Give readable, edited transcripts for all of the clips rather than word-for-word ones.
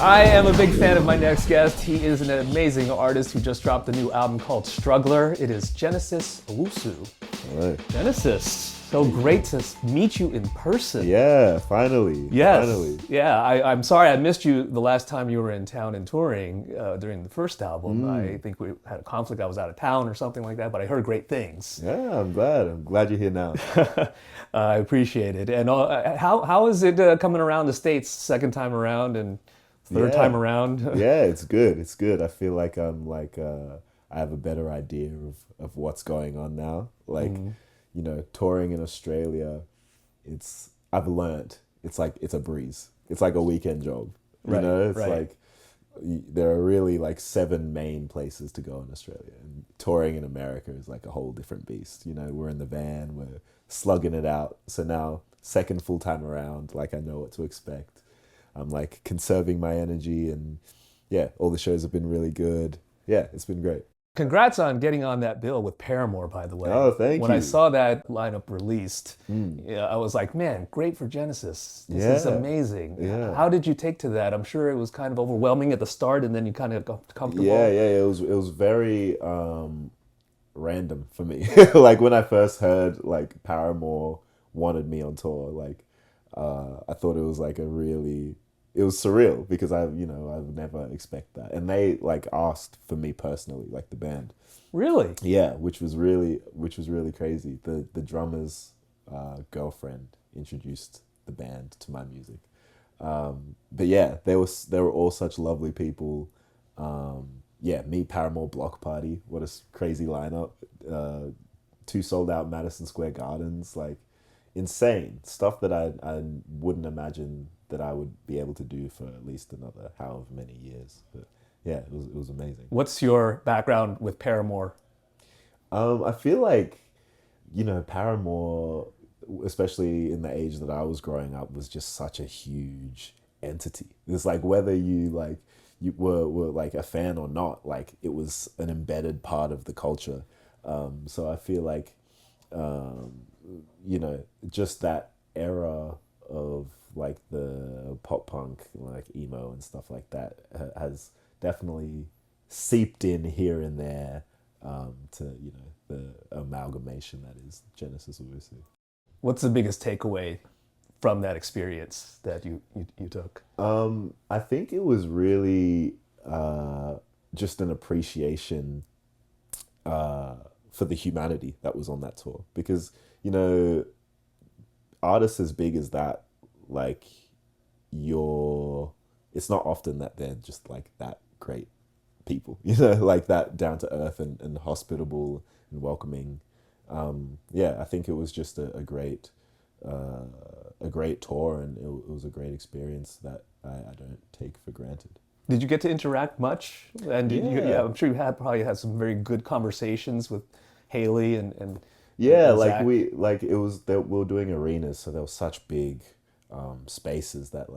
I am a big fan of my next guest. He is an amazing artist who just dropped a new album called Struggler. It is Genesis Owusu. Right. Genesis, so great to meet you in person. Yeah, finally. Yes. Finally. Yeah, I'm sorry I missed you the last time you were in town and touring during the first album. I think we had a conflict. I was out of town or something like that, but I heard great things. Yeah, I'm glad. I'm glad you're here now. I appreciate it. And how is it coming around the States second time around and third time around? Yeah, it's good. It's good. I feel like I have a better idea of what's going on now. Like, touring in Australia, I've learned it's like it's a breeze. It's like a weekend job. It's like there are really like 7 main places to go in Australia, and touring in America is like a whole different beast. We're in the van, we're slugging it out. So now, second full time around, like I know what to expect. I'm like conserving my energy, and yeah, all the shows have been really good. Yeah, it's been great. Congrats on getting on that bill with Paramore, by the way. Oh, thank you. When I saw that lineup released, I was like, man, great for Genesis. This is amazing. Yeah. How did you take to that? I'm sure it was kind of overwhelming at the start, and then you kind of got comfortable. Yeah. It was very random for me. Like when I first heard like Paramore wanted me on tour, like I thought it was like it was surreal because I would never expect that. And they like asked for me personally, like the band. Really? Yeah, which was really crazy. The drummer's girlfriend introduced the band to my music. But yeah, they were all such lovely people. Me, Paramore, Block Party. What a crazy lineup. 2 sold out Madison Square Gardens, like insane stuff that I wouldn't imagine that I would be able to do for at least another however many years. But yeah, it was amazing. What's your background with Paramore? I feel like, Paramore, especially in the age that I was growing up, was just such a huge entity. It's like whether you were like a fan or not, like it was an embedded part of the culture. So I feel like, just that era of like the pop punk, like emo and stuff like that has definitely seeped in here and there to, the amalgamation that is Genesis Owusu. What's the biggest takeaway from that experience that you took? I think it was really just an appreciation for the humanity that was on that tour, because artists as big as that, like it's not often that they're just like that great people, like that down to earth and hospitable and welcoming. I think it was just a great tour, and it was a great experience that I don't take for granted. Did you get to interact much? And I'm sure you probably had some very good conversations with Haley and yeah, and like Zach. we were doing arenas, so there were such big spaces that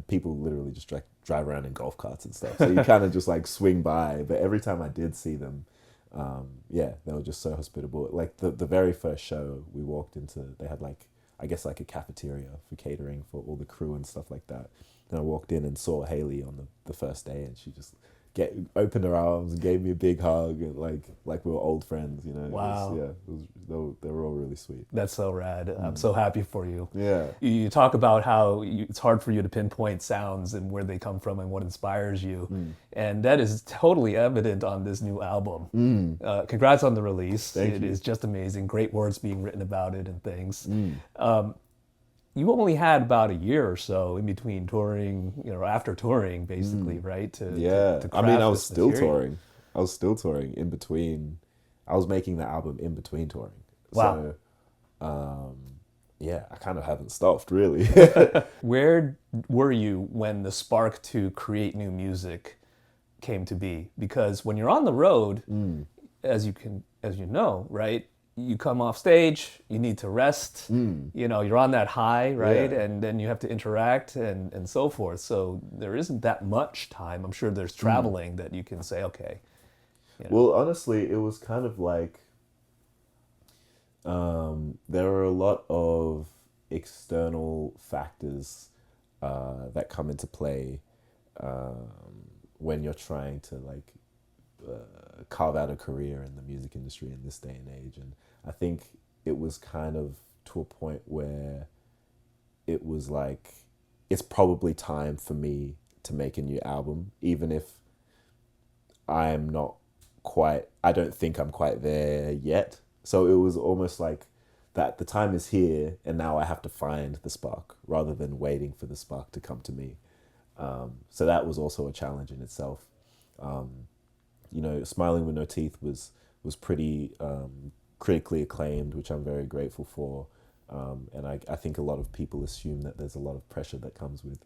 people literally just drive around in golf carts and stuff. So you kind of just like swing by. But every time I did see them, they were just so hospitable. Like the very first show we walked into, they had like I guess like a cafeteria for catering for all the crew and stuff like that. And I walked in and saw Haley on the first day, and she just opened her arms and gave me a big hug, and like we were old friends, Wow. They were all really sweet. That's so rad. I'm so happy for you. Yeah. You talk about how it's hard for you to pinpoint sounds and where they come from and what inspires you. And that is totally evident on this new album. Congrats on the release. Thank It you. is just amazing. Great words being written about it and things. You only had about a year or so in between touring, after touring, basically, right? To I mean, craft I was this still material. touring. I was still touring in between. I was making the album in between touring. Wow. So, I kind of haven't stopped, really. Where were you when the spark to create new music came to be? Because when you're on the road, as you know, right? You come off stage, you need to rest, you're on that high, right? Yeah. And then you have to interact and so forth. So there isn't that much time. I'm sure there's traveling that you can say, okay. Well, honestly, it was kind of like there are a lot of external factors that come into play when you're trying to like carve out a career in the music industry in this day and age. And I think it was kind of to a point where it was like, it's probably time for me to make a new album, even if I'm not quite, I don't think I'm quite there yet. So it was almost like that the time is here and now I have to find the spark rather than waiting for the spark to come to me. So that was also a challenge in itself. Smiling with No Teeth was pretty critically acclaimed, which I'm very grateful for. And I think a lot of people assume that there's a lot of pressure that comes with,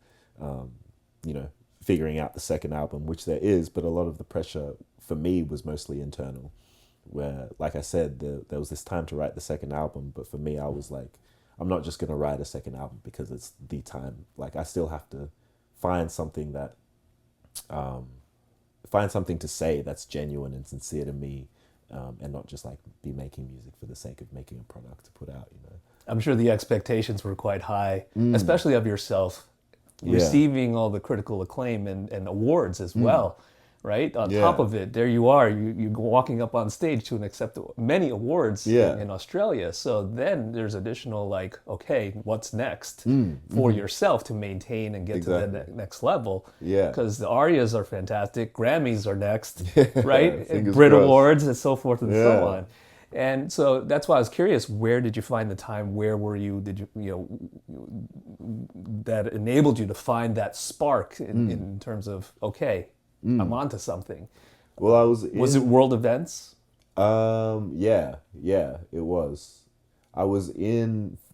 figuring out the second album, which there is, but a lot of the pressure for me was mostly internal, where, like I said, there was this time to write the second album, but for me, I was like, I'm not just going to write a second album because it's the time. Like, I still have to find something to say that's genuine and sincere to me, and not just like be making music for the sake of making a product to put out, I'm sure the expectations were quite high, especially of yourself, receiving all the critical acclaim and awards as well, right? On top of it, there you are, you're walking up on stage to accept many awards in Australia. So then there's additional like, okay, what's next for yourself to maintain and get to the next level? Yeah. Because the ARIAs are fantastic, Grammys are next, right? Fingers Brit crossed. Awards and so forth and so on. And so that's why I was curious, where did you find the time? Where were you? Did that enabled you to find that spark in terms of, okay, I'm onto something? Well, Was it world events? Yeah, it was. I was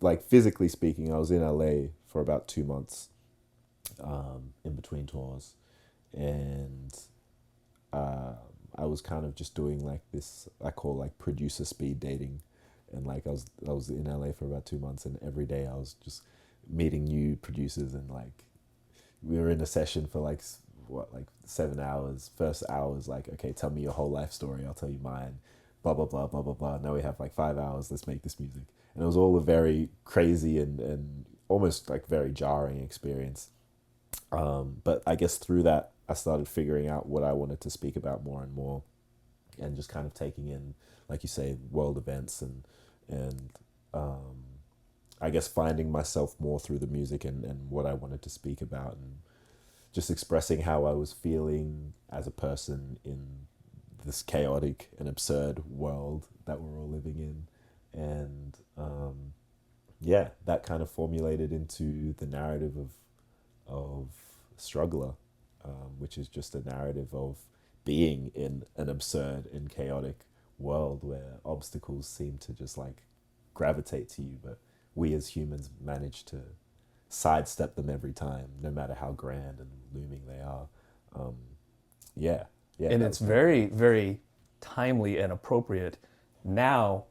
like physically speaking, I was in LA for about 2 months, in between tours. And, I was kind of just doing like this, I call like producer speed dating. And like I was in LA for about 2 months, and every day I was just meeting new producers, and like we were in a session for like 7 hours. First hour was like, okay, tell me your whole life story, I'll tell you mine, blah blah blah blah blah blah. Now we have like 5 hours, let's make this music. And it was all a very crazy and almost like very jarring experience. But I guess through that I started figuring out what I wanted to speak about more and more, and just kind of taking in, like you say, world events and I guess finding myself more through the music and what I wanted to speak about, and just expressing how I was feeling as a person in this chaotic and absurd world that we're all living in. And that kind of formulated into the narrative of Struggler, which is just a narrative of being in an absurd and chaotic world where obstacles seem to just like gravitate to you, but we as humans manage to sidestep them every time, no matter how grand and looming they are. And it's very, very timely and appropriate now,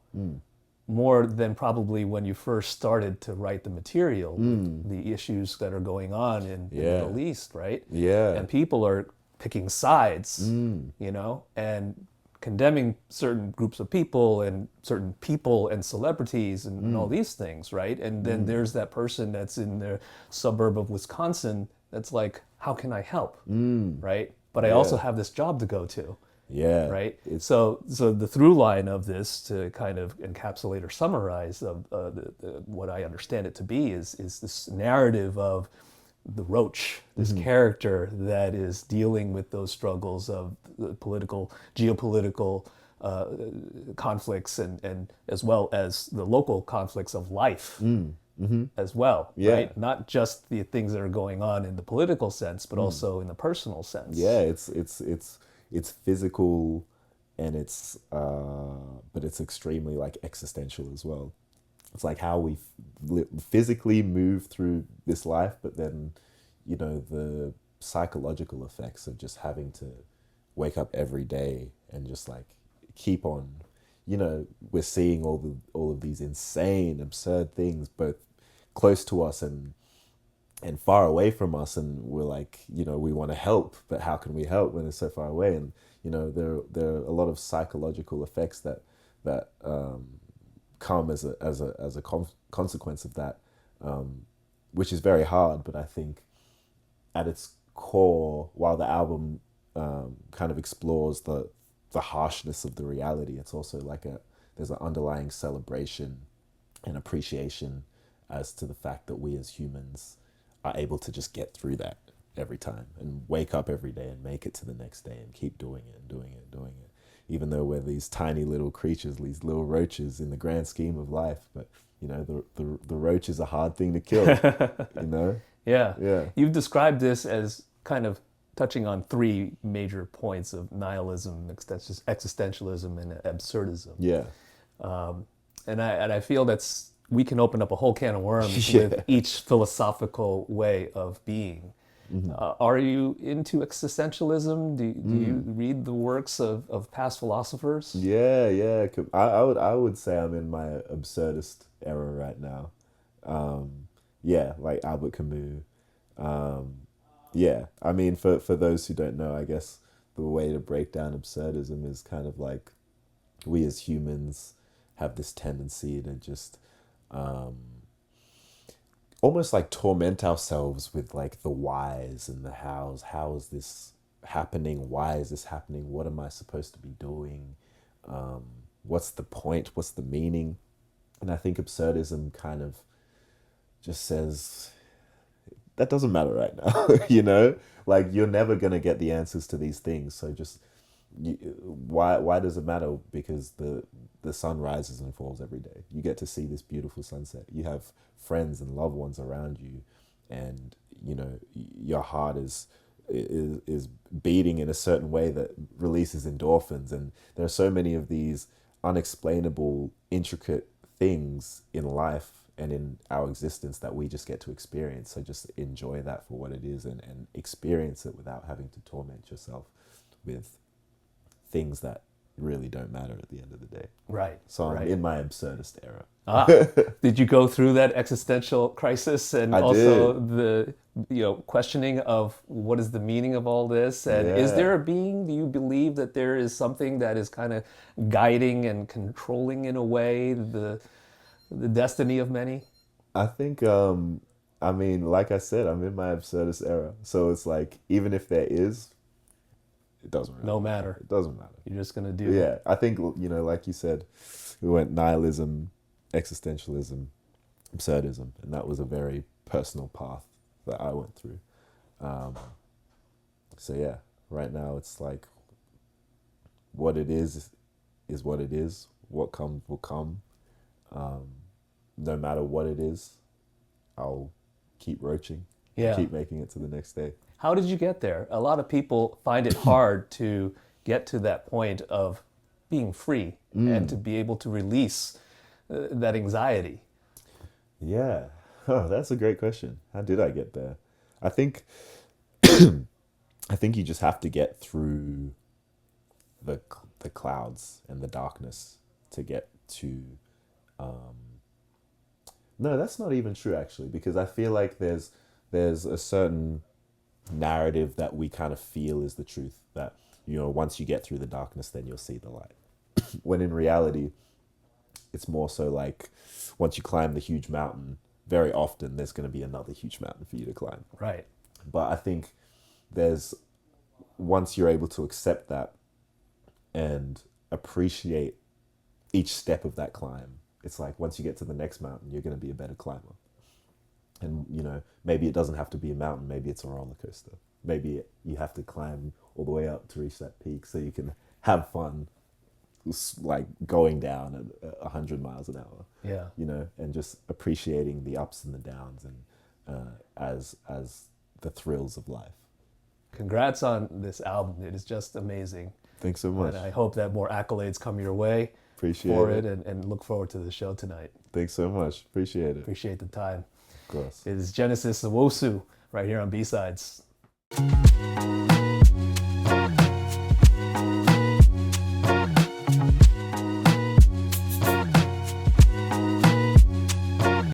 more than probably when you first started to write the material, the issues that are going on in the Middle East, right? Yeah. And people are picking sides, and condemning certain groups of people and certain people and celebrities and all these things, right? And then there's that person that's in the suburb of Wisconsin that's like, how can I help, right? But I also have this job to go to. Yeah. Right. So the through line of this, to kind of encapsulate or summarize what I understand it to be, is this narrative of the Roach, this character that is dealing with those struggles of the geopolitical conflicts and as well as the local conflicts of life as well. Yeah. Right. Not just the things that are going on in the political sense, but also in the personal sense. Yeah. It's physical, and it's but it's extremely like existential as well. It's like how we physically move through this life, but then, the psychological effects of just having to wake up every day and just like keep on, we're seeing all of these insane, absurd things, both close to us and far away from us, and we're like, we want to help, but how can we help when it's so far away? And there are a lot of psychological effects that come as a consequence of that, which is very hard. But I think at its core, while the album kind of explores the harshness of the reality, it's also like there's an underlying celebration and appreciation as to the fact that we as humans are able to just get through that every time and wake up every day and make it to the next day and keep doing it and doing it and doing it, even though we're these tiny little creatures, these little roaches in the grand scheme of life. But you know, the roach is a hard thing to kill. You know. Yeah. Yeah. You've described this as kind of touching on three major points of nihilism, existentialism, and absurdism. Yeah. And I feel we can open up a whole can of worms Yeah. with each philosophical way of being. Are you into existentialism? Do you read the works of past philosophers? Yeah, yeah. I would say I'm in my absurdist era right now. Yeah, like Albert Camus. Yeah, I mean, for those who don't know, I guess the way to break down absurdism is kind of like we as humans have this tendency to just almost like torment ourselves with like the whys and the hows. How is this happening? Why is this happening? What am I supposed to be doing? What's the point? What's the meaning? And I think absurdism kind of just says that doesn't matter right now. You know, like you're never gonna get the answers to these things. So just why does it matter? Because the sun rises and falls every day. You get to see this beautiful sunset. You have friends and loved ones around you, and you know your heart is beating in a certain way that releases endorphins. And there are so many of these unexplainable, intricate things in life and in our existence that we just get to experience. So just enjoy that for what it is, and experience it without having to torment yourself with things that really don't matter at the end of the day. Right. So I'm right. in my absurdist era. Did you go through that existential crisis and also the questioning of what is the meaning of all this? And is there a being? Do you believe that there is something that is kind of guiding and controlling in a way the destiny of many? I think I mean, like I said, I'm in my absurdist era. So it's like even if there is, it doesn't really matter. It doesn't matter. You're just gonna do it. I think, you know, like you said, we went nihilism, existentialism, absurdism, and that was a very personal path that I went through. So yeah, right now it's like what it is what it is. What comes will come. No matter what it is, I'll keep roaching. Yeah. Keep making it to the next day. How did you get there? A lot of people find it hard to get to that point of being free and to be able to release that anxiety. Yeah, that's a great question. How did I get there? I think you just have to get through the clouds and the darkness to get to. No, that's not even true actually, because I feel like there's a certain narrative that we kind of feel is the truth, that, you know, once you get through the darkness, then you'll see the light. When in reality, it's more so like once you climb the huge mountain, very often there's going to be another huge mountain for you to climb. Right. But I think once you're able to accept that and appreciate each step of that climb, it's like once you get to the next mountain, you're going to be a better climber. And, you know, maybe it doesn't have to be a mountain. Maybe it's a roller coaster. Maybe you have to climb all the way up to reach that peak so you can have fun, like going down at 100 miles an hour. Yeah. You know, and just appreciating the ups and the downs and as the thrills of life. Congrats on this album. It is just amazing. Thanks so much. And I hope that more accolades come your way. Appreciate for it. And look forward to the show tonight. Thanks so much. Appreciate it. Appreciate the time. Of course. It is Genesis Owusu right here on B-Sides.